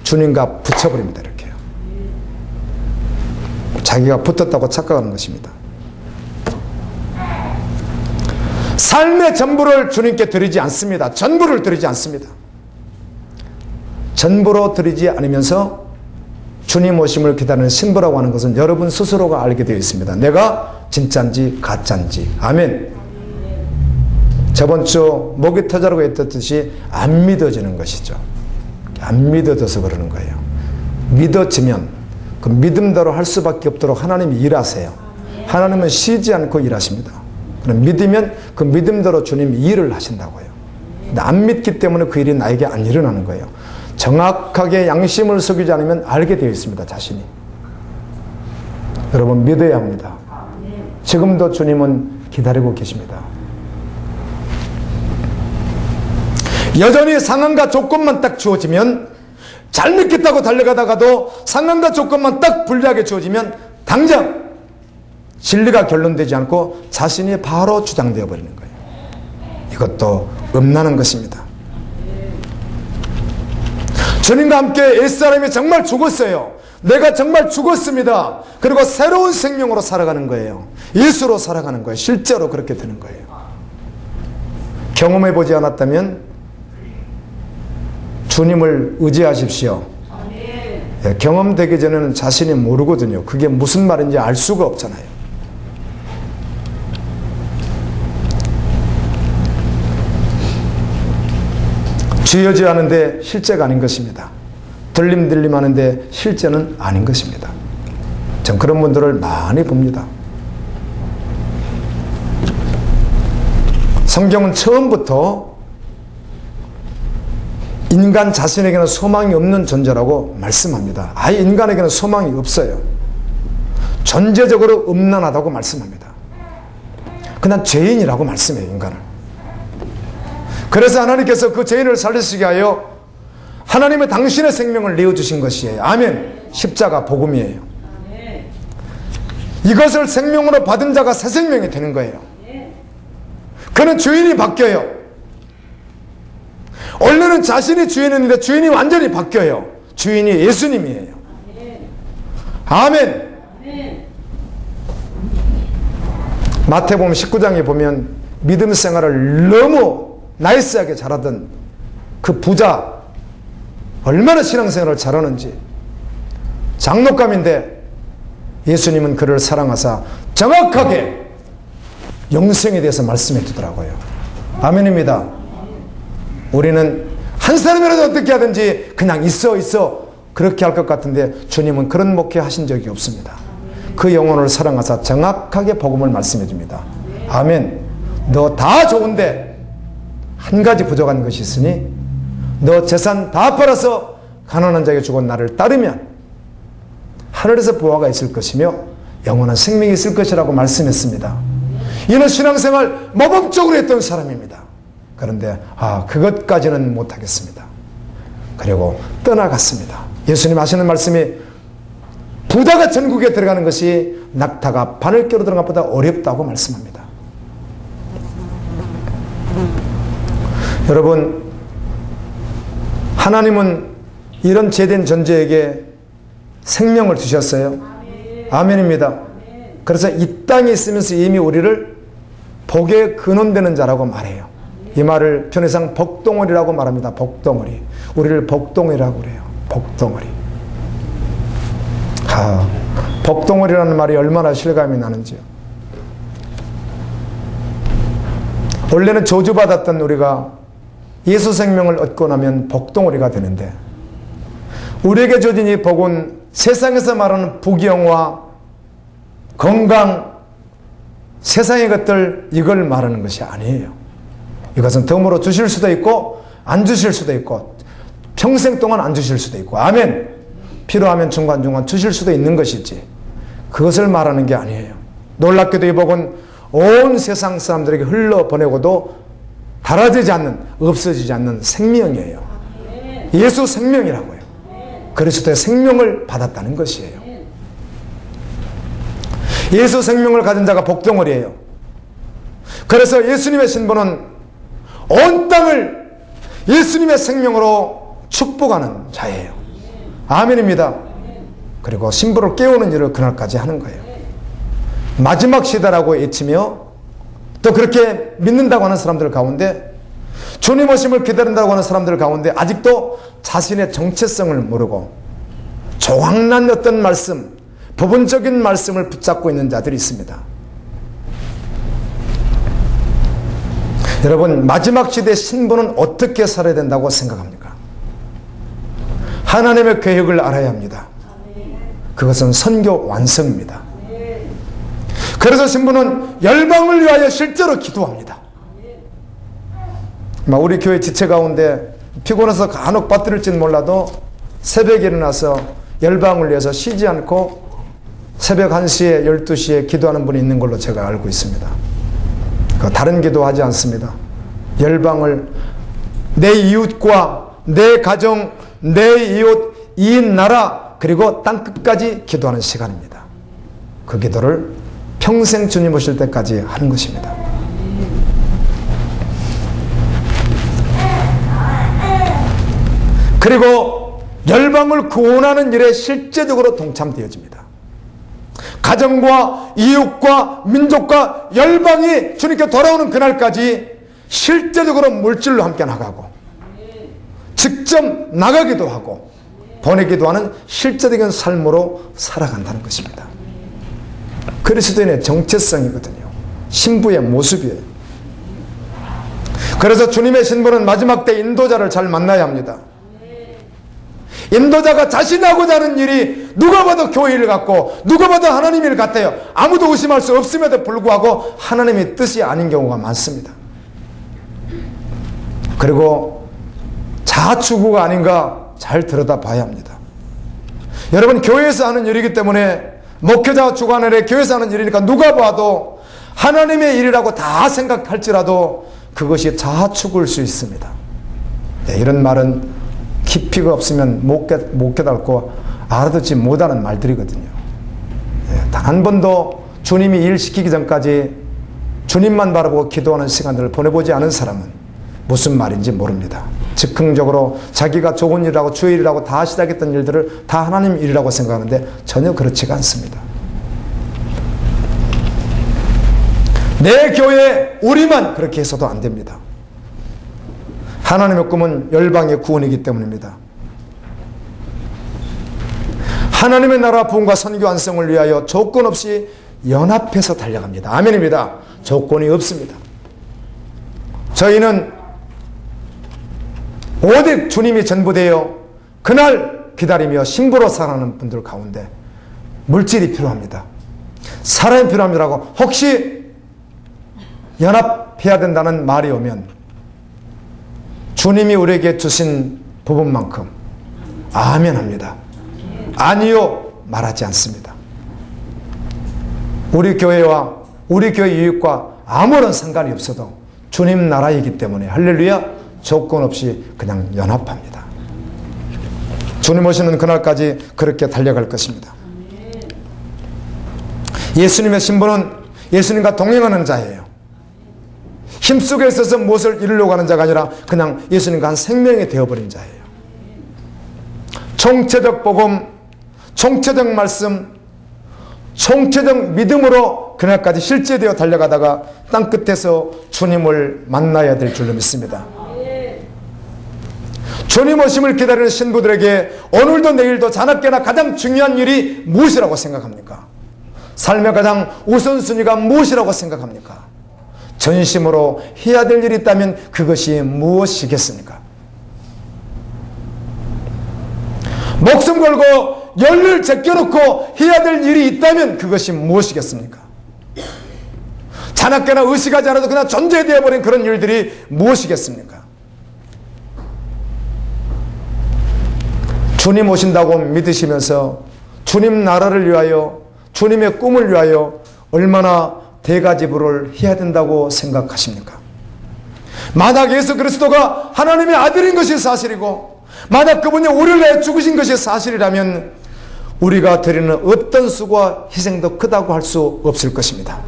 주님과 붙여버립니다. 이렇게요. 자기가 붙었다고 착각하는 것입니다. 삶의 전부를 주님께 드리지 않습니다. 전부를 드리지 않습니다. 전부로 드리지 않으면서 주님 오심을 기다리는 신부라고 하는 것은 여러분 스스로가 알게 되어 있습니다. 내가 진짜인지 가짜인지. 아멘. 저번 주 목이 터져라고 했듯이 안 믿어지는 것이죠. 안 믿어져서 그러는 거예요. 믿어지면 그 믿음대로 할 수밖에 없도록 하나님이 일하세요. 하나님은 쉬지 않고 일하십니다. 그럼 믿으면 그 믿음대로 주님이 일을 하신다고요. 근데 안 믿기 때문에 그 일이 나에게 안 일어나는 거예요. 정확하게 양심을 속이지 않으면 알게 되어 있습니다. 자신이. 여러분 믿어야 합니다. 지금도 주님은 기다리고 계십니다. 여전히 상황과 조건만 딱 주어지면 잘 믿겠다고 달려가다가도 상황과 조건만 딱 불리하게 주어지면 당장 진리가 결론되지 않고 자신이 바로 주장되어 버리는 거예요. 이것도 음란한 것입니다. 주님과 함께 옛사람이 정말 죽었어요. 내가 정말 죽었습니다. 그리고 새로운 생명으로 살아가는 거예요. 예수로 살아가는 거예요. 실제로 그렇게 되는 거예요. 경험해보지 않았다면 주님을 의지하십시오. 예, 경험되기 전에는 자신이 모르거든요. 그게 무슨 말인지 알 수가 없잖아요. 쥐어지 하는데 실제가 아닌 것입니다. 들림 하는데 실제는 아닌 것입니다. 전 그런 분들을 많이 봅니다. 성경은 처음부터 인간 자신에게는 소망이 없는 존재라고 말씀합니다. 아예 인간에게는 소망이 없어요. 존재적으로 음란하다고 말씀합니다. 그냥 죄인이라고 말씀해요. 인간을. 그래서 하나님께서 그 죄인을 살리시게 하여 하나님의 당신의 생명을 내어주신 것이에요. 아멘. 십자가 복음이에요. 이것을 생명으로 받은 자가 새 생명이 되는 거예요. 그는 주인이 바뀌어요. 원래는 자신이 주인인데 주인이 완전히 바뀌어요. 주인이 예수님이에요. 아멘. 마태복음 19장에 보면 믿음 생활을 너무 나이스하게 잘하던 그 부자, 얼마나 신앙생활을 잘하는지. 장로감인데 예수님은 그를 사랑하사 정확하게 영생에 대해서 말씀해 주더라고요. 아멘입니다. 우리는 한 사람이라도 어떻게 하든지 그냥 있어 그렇게 할 것 같은데 주님은 그런 목회 하신 적이 없습니다. 그 영혼을 사랑하사 정확하게 복음을 말씀해 줍니다. 아멘. 너 다 좋은데 한 가지 부족한 것이 있으니 너 재산 다 팔아서 가난한 자에게 주고 나를 따르면 하늘에서 보화가 있을 것이며 영원한 생명이 있을 것이라고 말씀했습니다. 이는 신앙생활 모범적으로 했던 사람입니다. 그런데 그것까지는 못하겠습니다. 그리고 떠나갔습니다. 예수님 하시는 말씀이 부자가 천국에 들어가는 것이 낙타가 바늘 껴로 들어간 것보다 어렵다고 말씀합니다. 여러분, 하나님은 이런 죄된 존재에게 생명을 주셨어요. 아멘입니다. 그래서 이 땅에 있으면서 이미 우리를 복에 근원되는 자라고 말해요. 이 말을 편의상 복덩어리라고 말합니다. 복덩어리. 우리를 복덩어리라고 그래요. 복덩어리. 복덩어리라는 말이 얼마나 실감이 나는지요. 원래는 저주받았던 우리가 예수 생명을 얻고 나면 복덩어리가 되는데, 우리에게 주어진 이 복은 세상에서 말하는 부귀영화, 건강, 세상의 것들, 이걸 말하는 것이 아니에요. 이것은 덤으로 주실 수도 있고 안 주실 수도 있고 평생 동안 안 주실 수도 있고, 아멘. 필요하면 중간중간 주실 수도 있는 것이지 그것을 말하는 게 아니에요. 놀랍게도 이 복은 온 세상 사람들에게 흘러보내고도 달아지지 않는, 없어지지 않는 생명이에요. 예수 생명이라고요. 그리스도의 생명을 받았다는 것이에요. 예수 생명을 가진 자가 복덩어리예요. 그래서 예수님의 신분은 온 땅을 예수님의 생명으로 축복하는 자예요. 아멘입니다. 그리고 신부를 깨우는 일을 그날까지 하는 거예요. 마지막 시대라고 외치며 또 그렇게 믿는다고 하는 사람들 가운데, 주님 오심을 기다린다고 하는 사람들 가운데 아직도 자신의 정체성을 모르고 조각난 어떤 말씀, 부분적인 말씀을 붙잡고 있는 자들이 있습니다. 여러분, 마지막 시대의 신부는 어떻게 살아야 된다고 생각합니까? 하나님의 계획을 알아야 합니다. 그것은 선교 완성입니다. 그래서 신부는 열방을 위하여 실제로 기도합니다. 우리 교회 지체 가운데 피곤해서 간혹 빠뜨릴지는 몰라도 새벽에 일어나서 열방을 위해서 쉬지 않고 새벽 1시에 12시에 기도하는 분이 있는 걸로 제가 알고 있습니다. 다른 기도하지 않습니다. 열방을, 내 이웃과 내 가정, 내 이웃, 이 나라, 그리고 땅끝까지 기도하는 시간입니다. 그 기도를 평생 주님 오실 때까지 하는 것입니다. 그리고 열방을 구원하는 일에 실제적으로 동참되어집니다. 가정과 이웃과 민족과 열방이 주님께 돌아오는 그날까지 실제적으로 물질로 함께 나가고 직접 나가기도 하고 보내기도 하는 실제적인 삶으로 살아간다는 것입니다. 그리스도인의 정체성이거든요. 신부의 모습이에요. 그래서 주님의 신부는 마지막 때 인도자를 잘 만나야 합니다. 인도자가 자신이 하고자 하는 일이 누가 봐도 교회 일 같고 누가 봐도 하나님 일 같아요. 아무도 의심할 수 없음에도 불구하고 하나님의 뜻이 아닌 경우가 많습니다. 그리고 자아추구가 아닌가 잘 들여다봐야 합니다. 여러분, 교회에서 하는 일이기 때문에, 목회자가 주관하는 교회에서 하는 일이니까 누가 봐도 하나님의 일이라고 다 생각할지라도 그것이 자축을 수 있습니다. 네, 이런 말은 깊이가 없으면 못 깨닫고 알아듣지 못하는 말들이거든요. 네, 단 한 번도 주님이 일 시키기 전까지 주님만 바라보고 기도하는 시간들을 보내보지 않은 사람은 무슨 말인지 모릅니다. 즉흥적으로 자기가 좋은 일이라고 주의 일이라고 다 시작했던 일들을 다 하나님 일이라고 생각하는데 전혀 그렇지가 않습니다. 내 교회 우리만 그렇게 해서도 안 됩니다. 하나님의 꿈은 열방의 구원이기 때문입니다. 하나님의 나라 부흥과 선교 완성을 위하여 조건 없이 연합해서 달려갑니다. 아멘입니다. 조건이 없습니다. 저희는 오직 주님이 전부되어 그날 기다리며 신부로 살아가는 분들 가운데 물질이 필요합니다. 사람이 필요합니다라고 혹시 연합해야 된다는 말이 오면 주님이 우리에게 주신 부분만큼 아멘 합니다. 아니요 말하지 않습니다. 우리 교회와 우리 교회 이웃과 아무런 상관이 없어도 주님 나라이기 때문에 할렐루야 조건 없이 그냥 연합합니다. 주님 오시는 그날까지 그렇게 달려갈 것입니다. 예수님의 신분은 예수님과 동행하는 자예요. 힘쓰고 있어서 무엇을 이루려고 하는 자가 아니라 그냥 예수님과 한 생명이 되어버린 자예요. 총체적 복음, 총체적 말씀, 총체적 믿음으로 그날까지 실제되어 달려가다가 땅끝에서 주님을 만나야 될 줄로 믿습니다. 주님 오심을 기다리는 신부들에게 오늘도 내일도 자나깨나 가장 중요한 일이 무엇이라고 생각합니까? 삶의 가장 우선순위가 무엇이라고 생각합니까? 전심으로 해야 될 일이 있다면 그것이 무엇이겠습니까? 목숨 걸고 열을 제껴놓고 해야 될 일이 있다면 그것이 무엇이겠습니까? 자나깨나 의식하지 않아도 그냥 존재되어 버린 그런 일들이 무엇이겠습니까? 주님 오신다고 믿으시면서 주님 나라를 위하여 주님의 꿈을 위하여 얼마나 대가지불을 해야 된다고 생각하십니까? 만약 예수 그리스도가 하나님의 아들인 것이 사실이고 만약 그분이 우리를 위해 죽으신 것이 사실이라면 우리가 드리는 어떤 수고와 희생도 크다고 할 수 없을 것입니다.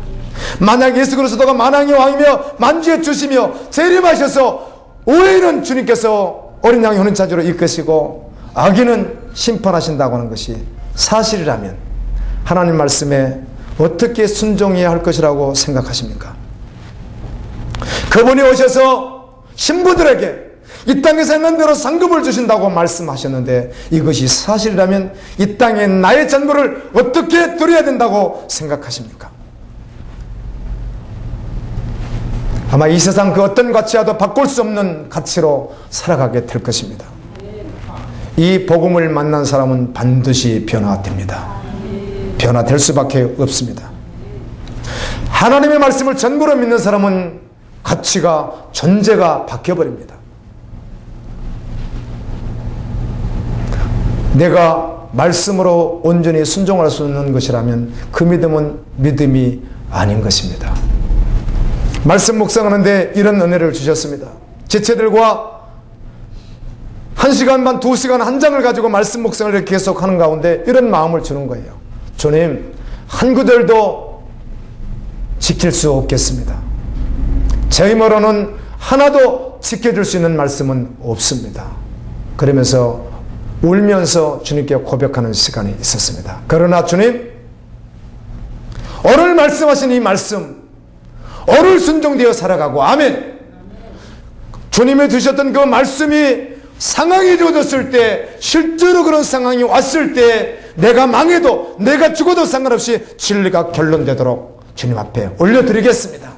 만약 예수 그리스도가 만왕의 왕이며 만주의 주시며 재림하셔서 의인은 주님께서 어린 양의 혼인차주로 이끄시고 악인은 심판하신다고 하는 것이 사실이라면 하나님 말씀에 어떻게 순종해야 할 것이라고 생각하십니까? 그분이 오셔서 신부들에게 이 땅에서 행한 대로 상급을 주신다고 말씀하셨는데 이것이 사실이라면 이 땅에 나의 전부를 어떻게 드려야 된다고 생각하십니까? 아마 이 세상 그 어떤 가치와도 바꿀 수 없는 가치로 살아가게 될 것입니다. 이 복음을 만난 사람은 반드시 변화됩니다. 변화될 수밖에 없습니다. 하나님의 말씀을 전부로 믿는 사람은 가치가 존재가 바뀌어버립니다. 내가 말씀으로 온전히 순종할 수 있는 것이라면 그 믿음은 믿음이 아닌 것입니다. 말씀 묵상하는데 이런 은혜를 주셨습니다. 지체들과 1시간 반 2시간 한 장을 가지고 말씀 묵상을 계속 하는 가운데 이런 마음을 주는 거예요. 주님, 한 구절도 지킬 수 없겠습니다. 제 힘으로는 하나도 지켜줄 수 있는 말씀은 없습니다. 그러면서 울면서 주님께 고백하는 시간이 있었습니다. 그러나 주님, 오늘 말씀하신 이 말씀, 오늘 순종되어 살아가고 아멘. 주님이 주셨던 그 말씀이 상황이 주어졌을 때, 실제로 그런 상황이 왔을 때 내가 망해도 내가 죽어도 상관없이 진리가 결론되도록 주님 앞에 올려드리겠습니다.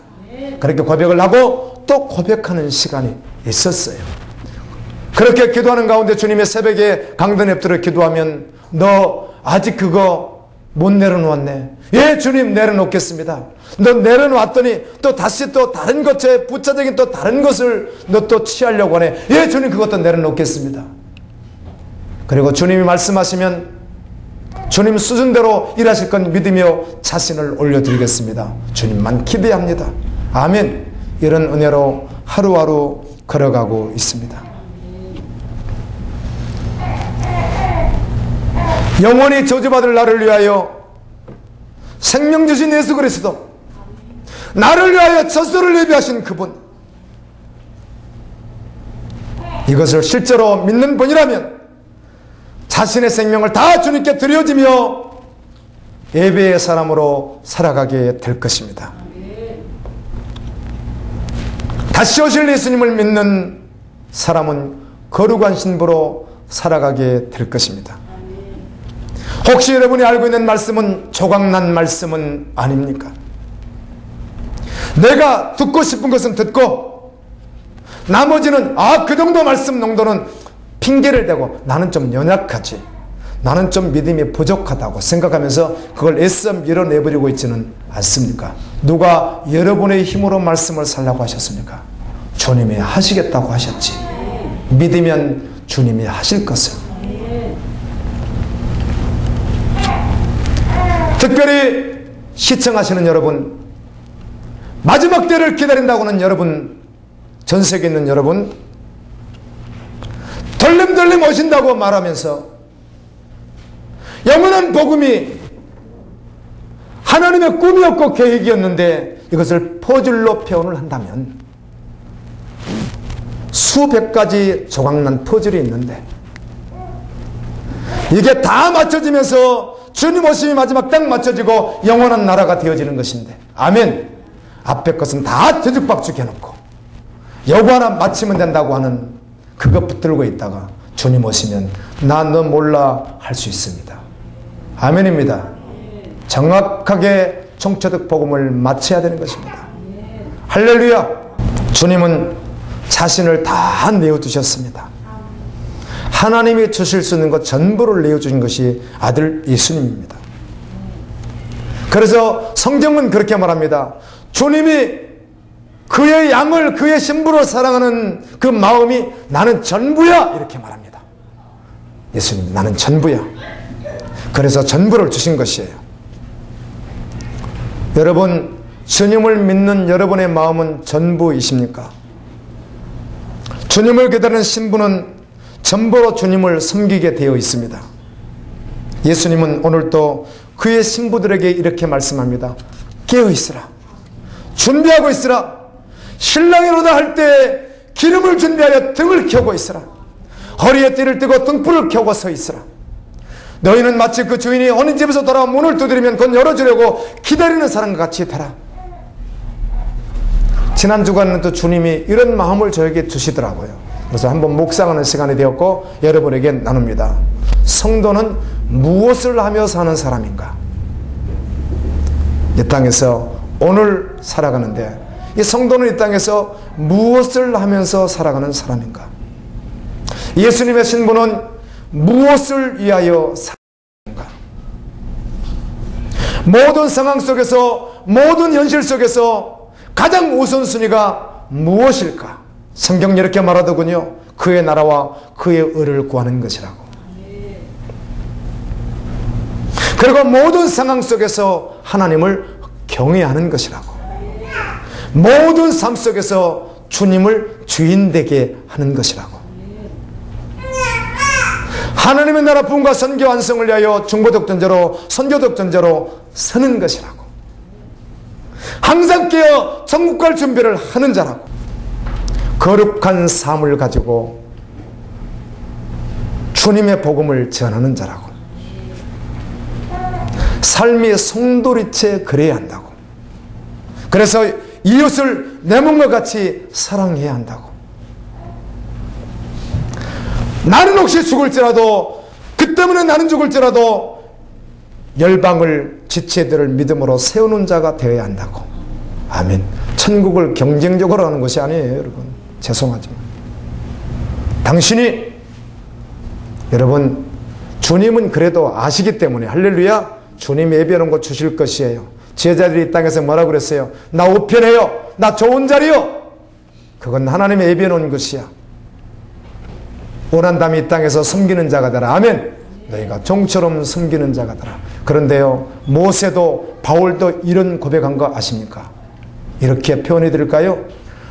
그렇게 고백을 하고 또 고백하는 시간이 있었어요. 그렇게 기도하는 가운데 주님의 새벽에 강단 앱들을 기도하면 너 아직 그거 못 내려놓았네. 예, 주님 내려놓겠습니다. 너 내려놓았더니 또 다시 또 다른 것에 부차적인 또 다른 것을 너 또 취하려고 하네. 예, 주님 그것도 내려놓겠습니다. 그리고 주님이 말씀하시면 주님 수준대로 일하실 건 믿으며 자신을 올려드리겠습니다. 주님만 기대합니다. 아멘. 이런 은혜로 하루하루 걸어가고 있습니다. 영원히 저주받을 나를 위하여 생명 주신 예수 그리스도, 나를 위하여 젖소를 예비하신 그분, 이것을 실제로 믿는 분이라면 자신의 생명을 다 주님께 드려지며 예배의 사람으로 살아가게 될 것입니다. 다시 오실 예수님을 믿는 사람은 거룩한 신부로 살아가게 될 것입니다. 혹시 여러분이 알고 있는 말씀은 조각난 말씀은 아닙니까? 내가 듣고 싶은 것은 듣고 나머지는 그 정도 말씀 정도는 핑계를 대고 나는 좀 연약하지, 나는 좀 믿음이 부족하다고 생각하면서 그걸 애써 밀어내버리고 있지는 않습니까? 누가 여러분의 힘으로 말씀을 살라고 하셨습니까? 주님이 하시겠다고 하셨지. 믿으면 주님이 하실 것을. 특별히 시청하시는 여러분, 마지막 때를 기다린다고 하는 여러분, 전 세계에 있는 여러분, 덜림덜림 오신다고 말하면서 영원한 복음이 하나님의 꿈이었고 계획이었는데 이것을 퍼즐로 표현을 한다면 수백 가지 조각난 퍼즐이 있는데 이게 다 맞춰지면서 주님 오심이 마지막 딱 맞춰지고 영원한 나라가 되어지는 것인데, 아멘. 앞에 것은 다 뒤죽박죽 해놓고 요거 하나 맞추면 된다고 하는 그것 붙들고 있다가 주님 오시면 나 너 몰라 할 수 있습니다. 아멘입니다. 정확하게 총체적 복음을 맞춰야 되는 것입니다. 할렐루야. 주님은 자신을 다 내어두셨습니다. 하나님이 주실 수 있는 것 전부를 내어주신 것이 아들 예수님입니다. 그래서 성경은 그렇게 말합니다. 주님이 그의 양을 그의 신부로 사랑하는 그 마음이 나는 전부야, 이렇게 말합니다. 예수님, 나는 전부야. 그래서 전부를 주신 것이에요. 여러분, 주님을 믿는 여러분의 마음은 전부이십니까? 주님을 기다리는 신부는 전부로 주님을 섬기게 되어 있습니다. 예수님은 오늘도 그의 신부들에게 이렇게 말씀합니다. 깨어 있으라. 준비하고 있으라. 신랑이 오다 할 때 기름을 준비하여 등을 켜고 있으라. 허리에 띠를 띠고 등불을 켜고 서 있으라. 너희는 마치 그 주인이 어느 집에서 돌아와 문을 두드리면 곧 열어주려고 기다리는 사람과 같이 되라. 지난 주간에는 또 주님이 이런 마음을 저에게 주시더라고요. 그래서 한번 묵상하는 시간이 되었고 여러분에게 나눕니다. 성도는 무엇을 하며 사는 사람인가? 이 땅에서 오늘 살아가는데 이 성도는 이 땅에서 무엇을 하면서 살아가는 사람인가? 예수님의 신부는 무엇을 위하여 사는가? 모든 상황 속에서, 모든 현실 속에서 가장 우선순위가 무엇일까? 성경이 이렇게 말하더군요. 그의 나라와 그의 의를 구하는 것이라고. 그리고 모든 상황 속에서 하나님을 경외하는 것이라고. 모든 삶 속에서 주님을 주인 되게 하는 것이라고. 하나님의 나라 부흥과 선교 완성을 위하여 중보적 존재로, 선교적 존재로 서는 것이라고. 항상 깨어 천국 갈 준비를 하는 자라고. 거룩한 삶을 가지고 주님의 복음을 전하는 자라고. 삶이 송두리째 그래야 한다고. 그래서 이웃을 내 몸과 같이 사랑해야 한다고. 나는 혹시 죽을지라도, 그 때문에 나는 죽을지라도 열방을 지체들을 믿음으로 세우는 자가 되어야 한다고. 아멘. 천국을 경쟁적으로 하는 것이 아니에요, 여러분. 죄송하지만 당신이, 여러분, 주님은 그래도 아시기 때문에, 할렐루야, 주님이 예비하는 것 주실 것이에요. 제자들이 이 땅에서 뭐라고 그랬어요? 나 우편해요, 나 좋은 자리요. 그건 하나님이 예비해놓은 것이야. 원한다면 이 땅에서 섬기는 자가 되라. 아멘. 너희가 종처럼 섬기는 자가 되라. 그런데요, 모세도 바울도 이런 고백한 거 아십니까? 이렇게 표현해 드릴까요?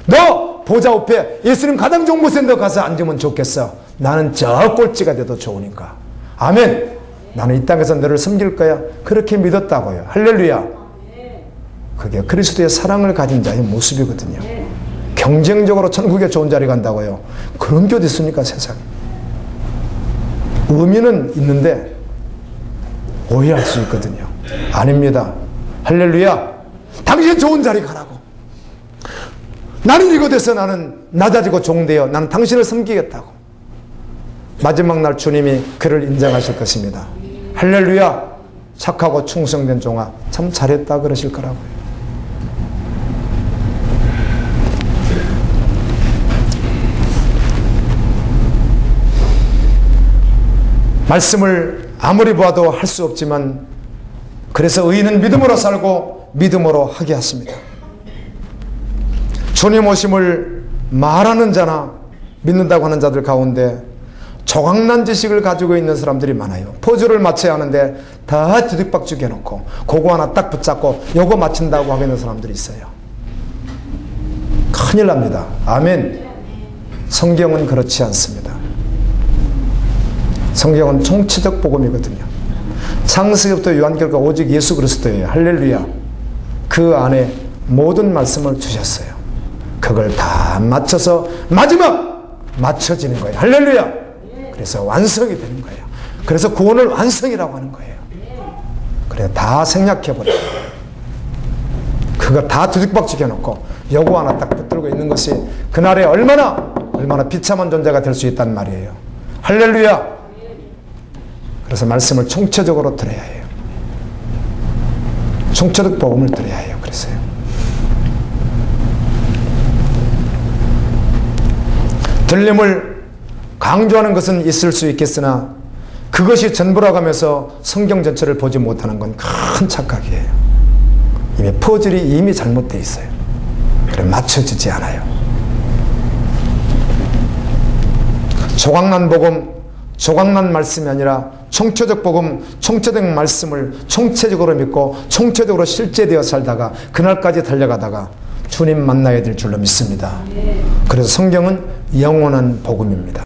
너 보좌 앞에 예수님 가장 좋은 곳에 너 가서 앉으면 좋겠어. 나는 저 꼴찌가 돼도 좋으니까. 아멘. 나는 이 땅에서 너를 섬길 거야. 그렇게 믿었다고요. 할렐루야. 그게 그리스도의 사랑을 가진 자의 모습이거든요. 경쟁적으로 천국에 좋은 자리 간다고요. 그런 게 어디 있습니까, 세상에. 의미는 있는데 오해할 수 있거든요. 아닙니다. 할렐루야. 당신 좋은 자리 가라고. 나는 이거 돼서 나는 낮아지고 종되어 나는 당신을 섬기겠다고. 마지막 날 주님이 그를 인정하실 것입니다. 할렐루야. 착하고 충성된 종아 참 잘했다 그러실 거라고요. 말씀을 아무리 보아도 할 수 없지만 그래서 의인은 믿음으로 살고 믿음으로 하게 하십니다. 주님 오심을 말하는 자나 믿는다고 하는 자들 가운데 조각난 지식을 가지고 있는 사람들이 많아요. 포즈를 맞춰야 하는데 다 뒤죽박죽 해놓고 그거 하나 딱 붙잡고 요거 맞춘다고 하고 있는 사람들이 있어요. 큰일 납니다. 아멘. 성경은 그렇지 않습니다. 성경은 총체적 복음이거든요. 창세기부터 요한계시가 오직 예수 그리스도예요. 할렐루야. 그 안에 모든 말씀을 주셨어요. 그걸 다 맞춰서 마지막 맞춰지는 거예요. 할렐루야. 그래서 완성이 되는 거예요. 그래서 구원을 완성이라고 하는 거예요. 그래서 다 생략해버려요. 그거 다 뒤죽박죽 해놓고 요거 하나 딱 붙들고 있는 것이 그날에 얼마나 비참한 존재가 될 수 있단 말이에요. 할렐루야. 그래서 말씀을 총체적으로 들어야 해요. 총체적 복음을 들어야 해요. 그래서요. 들림을 강조하는 것은 있을 수 있겠으나 그것이 전부라고 하면서 성경 전체를 보지 못하는 건 큰 착각이에요. 이미 퍼즐이 이미 잘못되어 있어요. 그래 맞춰지지 않아요. 조각난 복음, 조각난 말씀이 아니라 총체적 복음, 총체적 말씀을 총체적으로 믿고 총체적으로 실제되어 살다가 그날까지 달려가다가 주님 만나야 될 줄로 믿습니다. 그래서 성경은 영원한 복음입니다.